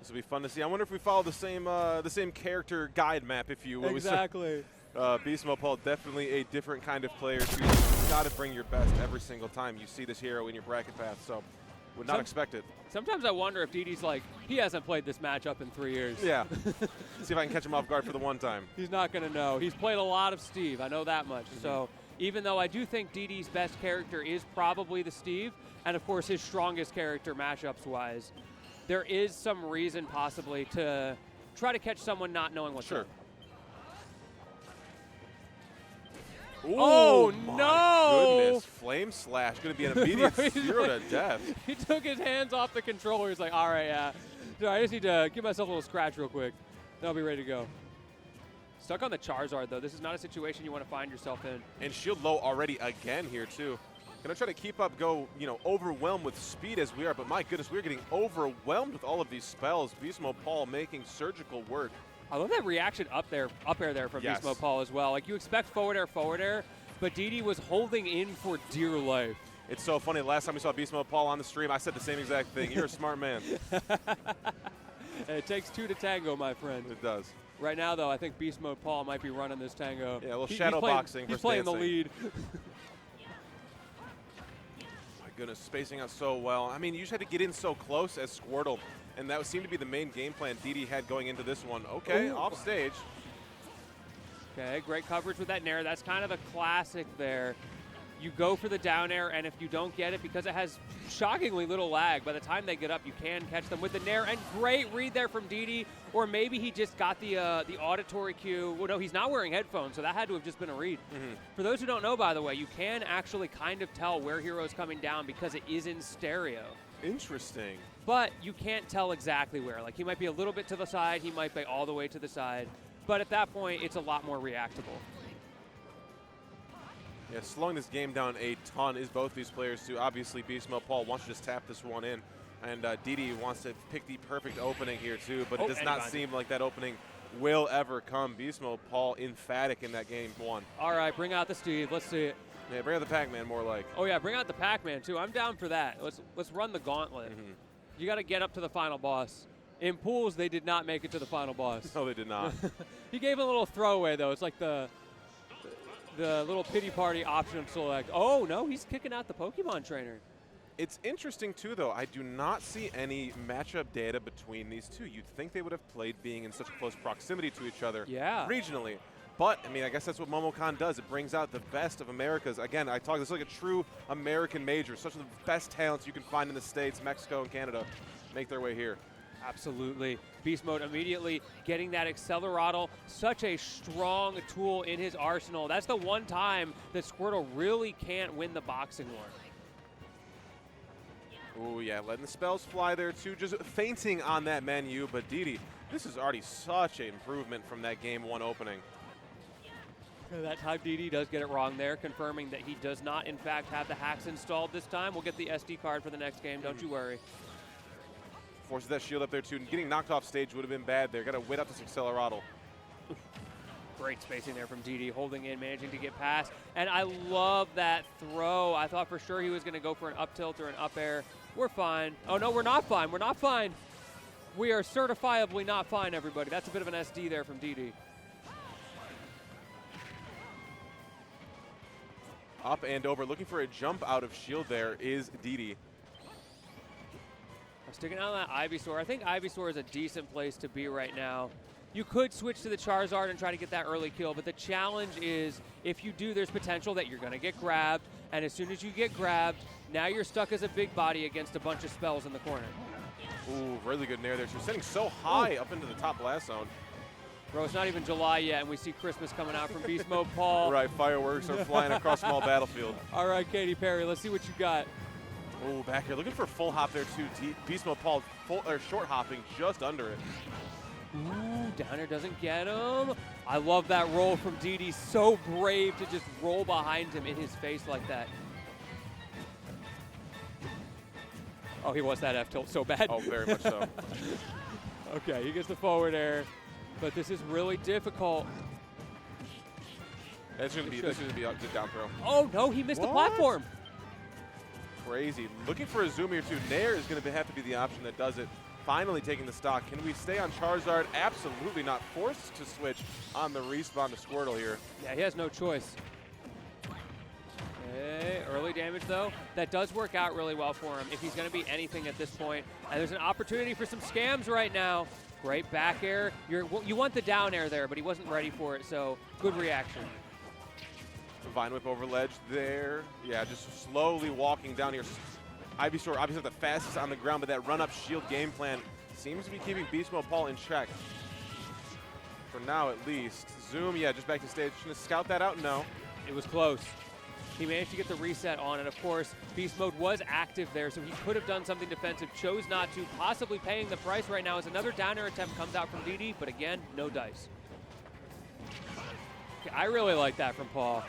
This will be fun to see. I wonder if we follow the same character guide map, if you will. Exactly. BeastModePaul, definitely a different kind of player. You've got to bring your best every single time you see this hero in your bracket path, so would not expect it. Sometimes I wonder if DDee's like, he hasn't played this matchup in 3 years. Yeah. See if I can catch him off guard for the one time. He's not going to know. He's played a lot of Steve. I know that much. So even though I do think DDee's best character is probably the Steve, and of course his strongest character matchups-wise, there is some reason possibly to try to catch someone not knowing what's up. Ooh, oh, my no! Goodness. Flame Slash going to be an immediate 0 to death. He took his hands off the controller. He's like, all right, yeah. I just need to give myself a little scratch real quick. Then I'll be ready to go. Stuck on the Charizard, though. This is not a situation you want to find yourself in. And shield low already again here, too. Going to try to keep up, go, overwhelmed with speed as we are. But my goodness, we're getting overwhelmed with all of these spells. BeastModePaul making surgical work. I love that reaction up air there from BeastModePaul as well. Like, you expect forward air, but DDee was holding in for dear life. It's so funny. Last time we saw BeastModePaul on the stream, I said the same exact thing. You're a smart man. It takes two to tango, my friend. It does. Right now, though, I think BeastModePaul might be running this tango. Yeah, a little shadow boxing. He's playing the lead. My goodness, spacing out so well. I mean, you just had to get in so close as Squirtle, and that seemed to be the main game plan DDee had going into this one. Okay, off stage. Okay, great coverage with that nair. That's kind of the classic there. You go for the down air, and if you don't get it, because it has shockingly little lag, by the time they get up, you can catch them with the nair. And great read there from DDee, or maybe he just got the auditory cue. Well, no, he's not wearing headphones, so that had to have just been a read. For those who don't know, by the way, you can actually kind of tell where hero is coming down because it is in stereo. Interesting. But you can't tell exactly where. Like, he might be a little bit to the side, he might be all the way to the side. But at that point, it's a lot more reactable. Yeah, slowing this game down a ton is both these players too. Obviously, BeastModePaul wants to just tap this one in, and DDee wants to pick the perfect opening here too, but it does not seem like that opening will ever come. BeastModePaul emphatic in that game one. All right, bring out the Steve. Let's see it. Yeah, bring out the Pac-Man more like. Oh yeah, bring out the Pac-Man too. I'm down for that. Let's run the gauntlet. You got to get up to the final boss. In pools, they did not make it to the final boss. No, they did not. He gave a little throwaway though. It's like the little pity party option select. Oh no, he's kicking out the Pokemon trainer. It's interesting too though, I do not see any matchup data between these two. You'd think they would have played being in such close proximity to each other regionally. But, I mean, I guess that's what MomoCon does. It brings out the best of America's. Again, this is like a true American major. Such of the best talents you can find in the States, Mexico, and Canada make their way here. Absolutely. Beast Mode immediately getting that Accelerottle, such a strong tool in his arsenal. That's the one time that Squirtle really can't win the boxing war. Oh yeah, letting the spells fly there too, just fainting on that menu, but DDee, this is already such an improvement from that game one opening. That time DDee does get it wrong there, confirming that he does not in fact have the hacks installed this time. We'll get the SD card for the next game, don't you worry. Forces that shield up there too. Getting knocked off stage would have been bad there. Got to wait out this Accelerottle. Great spacing there from DDee, holding in, managing to get past. And I love that throw. I thought for sure he was going to go for an up tilt or an up air. We're fine. Oh no, we're not fine. We're not fine. We are certifiably not fine, everybody. That's a bit of an SD there from DDee. Up and over, looking for a jump out of shield there is DDee. Sticking out on that Ivysaur. I think Ivysaur is a decent place to be right now. You could switch to the Charizard and try to get that early kill, but the challenge is if you do, there's potential that you're going to get grabbed, and as soon as you get grabbed, now you're stuck as a big body against a bunch of spells in the corner. Ooh, really good nair there. She's sitting so high up into the top blast zone. Bro, it's not even July yet, and we see Christmas coming out from BeastModePaul. Right, fireworks are flying across small battlefield. All right, Katy Perry, let's see what you got. Oh, back here, looking for full hop there too. BeastModePaul short hopping just under it. Ooh, downer doesn't get him. I love that roll from DDee. So brave to just roll behind him in his face like that. Oh, he wants that F tilt so bad. Oh, very much so. Okay, he gets the forward air, but this is really difficult. This is going to be a good down throw. Oh no, he missed the platform. Crazy. Looking for a zoom here too. Nair is going to have to be the option that does it. finally taking the stock. Can we stay on Charizard? Absolutely not. Forced to switch on the respawn to Squirtle here. Yeah, he has no choice. Okay, early damage though. That does work out really well for him if he's going to be anything at this point. And there's an opportunity for some scams right now. Great back air. You want the down air there, but he wasn't ready for it, so good reaction. Vine Whip over ledge there. Yeah, just slowly walking down here. Ivysaur obviously the fastest on the ground, but that run-up shield game plan seems to be keeping BeastModePaul in check. For now, at least. Zoom, yeah, just back to stage. Gonna scout that out? No. It was close. He managed to get the reset on, and of course, Beast Mode was active there, so he could have done something defensive, chose not to, possibly paying the price right now as another down air attempt comes out from DDee, but again, no dice. Okay, I really like that from Paul.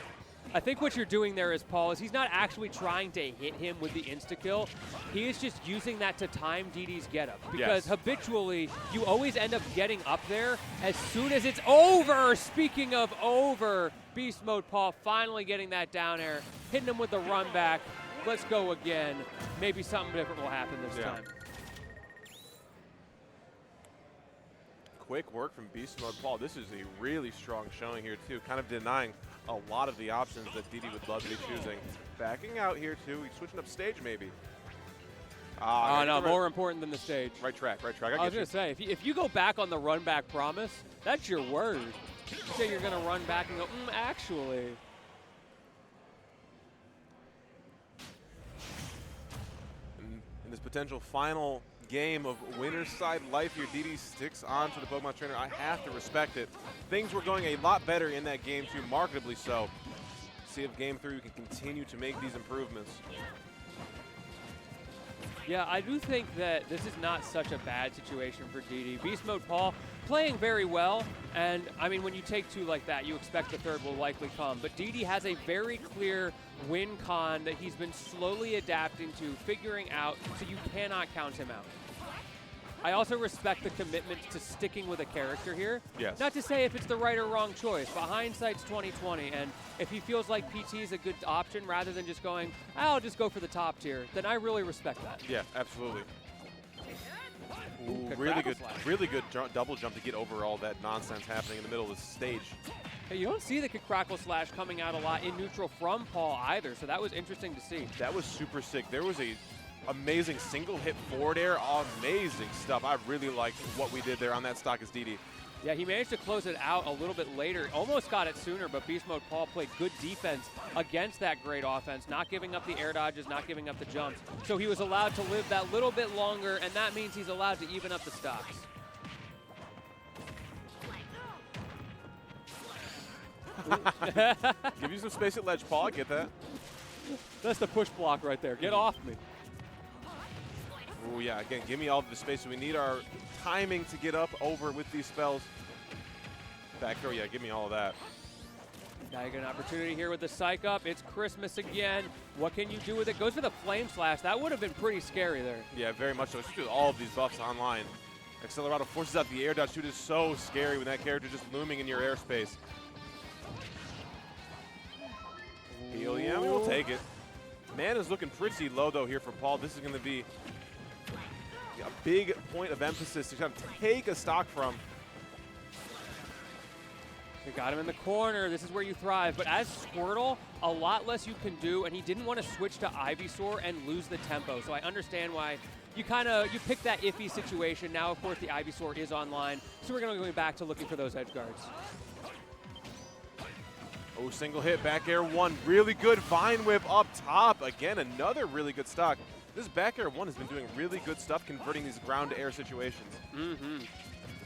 I think what you're doing there is, Paul, is he's not actually trying to hit him with the insta-kill. He is just using that to time DDee's get-up. Because habitually, you always end up getting up there as soon as it's over. Speaking of over, BeastModePaul finally getting that down air, hitting him with the run back. Let's go again. Maybe something different will happen this time. Quick work from BeastModePaul. This is a really strong showing here, too. Kind of denying a lot of the options that DDee would love to be choosing. Backing out here, too. He's switching up stage, maybe. Oh, no, more important than the stage. Right track, right track. I was going to say, if you go back on the run back promise, that's your word. You say you're going to run back and go, actually. In this potential final game of winner's side life here, DDee sticks on to the Pokemon trainer. I have to respect it. Things were going a lot better in that game too, marketably so. See if game 3 we can continue to make these improvements. Yeah, I do think that this is not such a bad situation for DDee. BeastModePaul playing very well, and I mean, when you take two like that, you expect the third will likely come. But DDee has a very clear win con that he's been slowly adapting to, figuring out, so you cannot count him out. I also respect the commitment to sticking with a character here. Yes. Not to say if it's the right or wrong choice, but hindsight's 20/20, and if he feels like PT is a good option rather than just going, I'll just go for the top tier, then I really respect that. Yeah, absolutely. Ooh, really good double jump to get over all that nonsense happening in the middle of the stage. Hey, you don't see the Crackle Slash coming out a lot in neutral from Paul either, so that was interesting to see. That was super sick. There was a amazing single hit forward air, amazing stuff. I really liked what we did there on that stock as DDee. Yeah, he managed to close it out a little bit later. Almost got it sooner, but BeastModePaul played good defense against that great offense, not giving up the air dodges, not giving up the jumps. So he was allowed to live that little bit longer, and that means he's allowed to even up the stocks. Give you some space at ledge, Paul. I get that. That's the push block right there. Get off me. Oh yeah, again, give me all the space. So we need our timing to get up over with these spells. Back throw, yeah, give me all of that. Now you get an opportunity here with the psych up. It's Christmas again. What can you do with it? Goes for the flame slash. That would have been pretty scary there. Yeah, very much so. Especially with all of these buffs online. Accelerado forces out the air dodge. Shoot is so scary when that character just looming in your airspace. Heal, yeah, we will take it. Man is looking pretty low though here for Paul. This is going to be a big point of emphasis to kind of take a stock from. We got him in the corner. This is where you thrive. But as Squirtle, a lot less you can do, and he didn't want to switch to Ivysaur and lose the tempo. So I understand why you pick that iffy situation. Now, of course, the Ivysaur is online, so we're going to be going back to looking for those edge guards. Oh, single hit, back air one. Really good Vine Whip up top. Again, another really good stock. This back air one has been doing really good stuff converting these ground to air situations.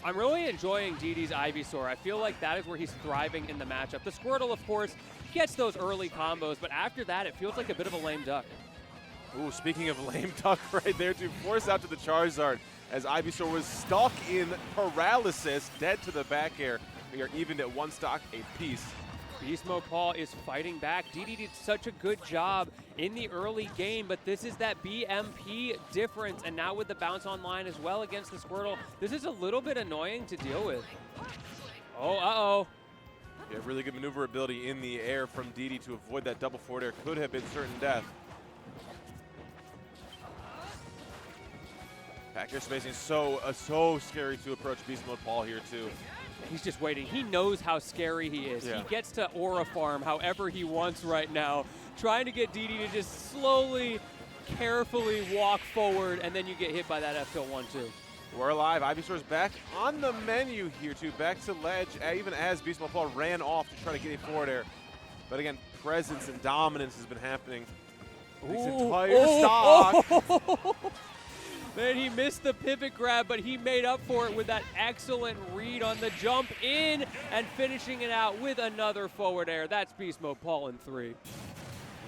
I'm really enjoying DDee's Ivysaur. I feel like that is where he's thriving in the matchup. The Squirtle, of course, gets those early combos, but after that, it feels like a bit of a lame duck. Ooh, speaking of lame duck right there, to force out to the Charizard as Ivysaur was stuck in paralysis, dead to the back air. We are evened at one stock apiece. BeastModePaul is fighting back. DDee did such a good job in the early game, but this is that BMP difference, and now with the bounce online as well against the Squirtle, this is a little bit annoying to deal with. Oh, uh-oh. Yeah, really good maneuverability in the air from DDee to avoid that double forward air. Could have been certain death. Back air spacing is so scary to approach BeastModePaul here too. He's just waiting. He knows how scary he is. Yeah. He gets to aura farm however he wants right now, trying to get DDee to just slowly, carefully walk forward, and then you get hit by that F tilt 1-2. We're alive. Ivysaur's back on the menu here too. Back to ledge, even as BeastModePaul ran off to try to get a forward air. But again, presence and dominance has been happening this entire stock. Man, he missed the pivot grab, but he made up for it with that excellent read on the jump in and finishing it out with another forward air. That's BeastModePaul in 3.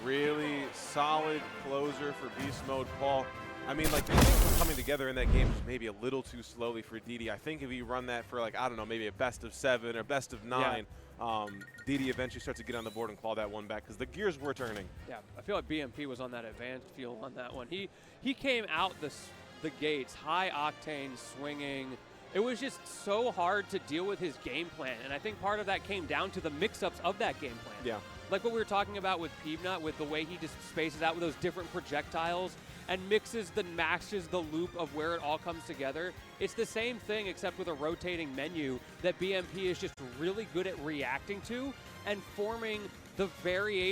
Really solid closer for BeastModePaul. I mean, like, things were coming together in that game just maybe a little too slowly for DDee. I think if you run that for, like, I don't know, maybe a best of 7 or best of 9, DDee eventually starts to get on the board and claw that one back because the gears were turning. Yeah, I feel like BMP was on that advanced fuel on that one. He came out the gates, high octane, swinging. It was just so hard to deal with his game plan, and I think part of that came down to the mix-ups of that game plan. Yeah. Like what we were talking about with Peanut, with the way he just spaces out with those different projectiles and matches the loop of where it all comes together. It's the same thing except with a rotating menu that BMP is just really good at reacting to and forming the variation